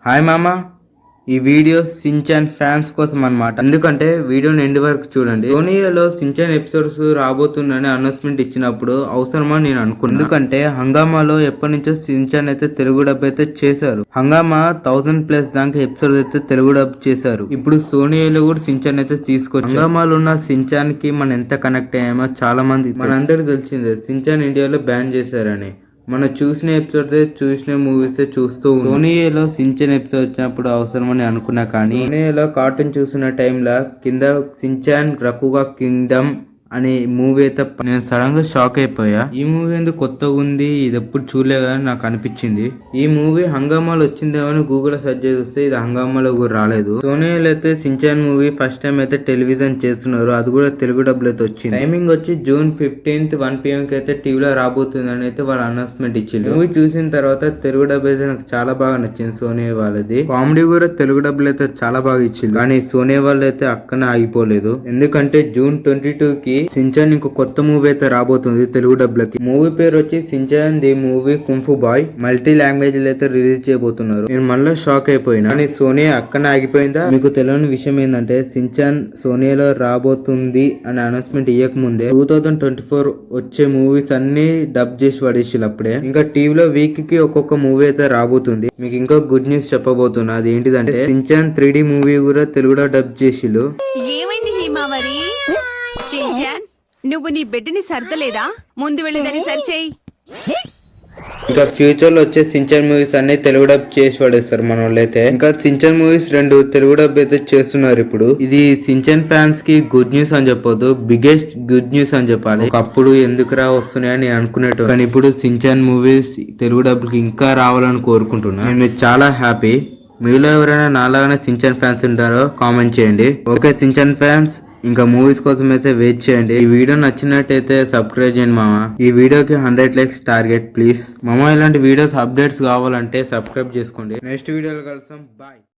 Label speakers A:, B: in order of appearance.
A: Hi మామ, ఈ video Shinchan fans కోసం అన్నమాట. ఎందుకంటే వీడియోని ఎండ్ వరకు చూడండి. సోనీలో సించాన్ ఎపిసోడ్స్ రాబోతుందని అనౌన్స్మెంట్ ఇచ్చినప్పుడు అవసరమా నేను అనుకున్నాను. ఎందుకంటే హంగామాలో ఎప్పటి నుంచో సించాన్ అయితే తెలుగు డబ్ అయితే చేశారు. హంగామా 1000+ దాకా ఎపిసోడ్స్ అయితే తెలుగు డబ్ చేశారు. ఇప్పుడు సోనీలో కూడా సించాన్ అయితే తీసుకొచ్చారు. హంగామాలో ఉన్న సించాన్ కి మనం ఎంత కనెక్ట్ అయ్యామో చాలా మంది మనందరికి తెలిసిందే. సించాన్ ఇండియాలో బ్యాన్ చేశారని. మనం చూసిన ఎపిసోడ్స్ చూసిన మూవీస్ చూస్తూ సోనీలో సించాన్ ఎపిసోడ్ వచ్చినప్పుడు అవసరమని అనుకున్నా, కానీ సోనీలో కార్టూన్ చూసిన టైంలో కింద సించాన్ రకుగా కింగ్డమ్ అనే మూవీ అయితే నేను సడన్ గా షాక్ అయిపోయా. ఈ మూవీ ఎందుకు కొత్తగా ఉంది, ఇది ఎప్పుడు చూడలేదు అని నాకు అనిపించింది. ఈ మూవీ హంగామాలో వచ్చిందేమో అని గూగుల్ సెర్చ్ చేస్తే ఇది హంగామాలో కూడా రాలేదు. సోనీలో అయితే సించాన్ మూవీ ఫస్ట్ టైం అయితే టెలివిజన్ చేస్తున్నారు, అది కూడా తెలుగు డబ్బులు అయితే వచ్చింది. టైమింగ్ వచ్చి June 15th 1 PM కి అయితే టీవీలో రాబోతుందని అయితే వాళ్ళు అనౌన్స్మెంట్ ఇచ్చింది. మూవీ చూసిన తర్వాత తెలుగు డబ్బు అయితే నాకు చాలా బాగా నచ్చింది. సోనీ వాళ్ళది కామెడీ కూడా తెలుగు డబ్బులు అయితే చాలా బాగా ఇచ్చింది. కానీ సోనీ వాళ్ళు అయితే అక్కనే ఆగిపోలేదు. ఎందుకంటే June 22 కి సించాన్ ఇంకో కొత్త మూవీ అయితే రాబోతుంది తెలుగు డబ్బులకి. మూవీ పేరు వచ్చి Shinchan the movie kung fu boy. Multi language అయితే రిలీజ్ చేయబోతున్నారు. నేను మళ్ళీ షాక్ అయిపోయినా. కానీ సోనీ అక్కనే ఆగిపోయిందా? మీకు తెలియని విషయం ఏంటంటే సించాన్ సోనీలో రాబోతుంది అని అనౌన్స్మెంట్ ఇవ్వక ముందే 2024 వచ్చే మూవీస్ అన్ని డబ్ చేసి పడేసిళ్ళు అప్పుడే. ఇంకా టీవీలో వీక్ కి ఒక్కొక్క మూవీ అయితే రాబోతుంది. మీకు ఇంకో గుడ్ న్యూస్ చెప్పబోతున్నా. అది ఏంటిదంటే సించాన్ 3D మూవీ కూడా తెలుగులో డబ్ చేసిళ్ళు.
B: ఏమైంది హిమావరి? షించాన్, నువ్వు నీ బిడ్డని సర్దలేదా? ముందు వెళ్ళేదని సరిచేయి.
A: ఇంకా ఫ్యూచర్ లో వచ్చే సించాన్ మూవీస్ అన్ని తెలుగు డబ్ చేసి పడేస్తారు మన వాళ్ళైతే. ఇంకా సించాన్ మూవీస్ 2 తెలుగు డబ్ అయితే చేస్తున్నారు ఇప్పుడు. ఇది సించాన్ ఫ్యాన్స్ కి గుడ్ న్యూస్ అని చెప్పొద్దు, బిగ్గెస్ట్ గుడ్ న్యూస్ అని చెప్పాలి. ఒకప్పుడు ఎందుకురా వస్తున్నాయని నేను అనుకునేట్టు, కానీ ఇప్పుడు సించాన్ మూవీస్ తెలుగు డబ్కి ఇంకా రావాలని కోరుకుంటున్నా. నేను చాలా హ్యాపీ. మీలో ఎవరైనా నాలాగానే సించాన్ ఫ్యాన్స్ ఉంటారో కామెంట్ చేయండి. ఓకే సించాన్ ఫ్యాన్స్, ఇంకా మూవీస్ కోసం అయితే వెయిట్ చేయండి. ఈ వీడియో నచ్చినట్టయితే సబ్స్క్రైబ్ చేయండి మామ. ఈ వీడియోకి 100 likes టార్గెట్ ప్లీజ్ మామ. ఇలాంటి వీడియోస్ అప్డేట్స్ కావాలంటే సబ్స్క్రైబ్ చేసుకోండి. నెక్స్ట్ వీడియోలో కలుస్తాం. బాయ్.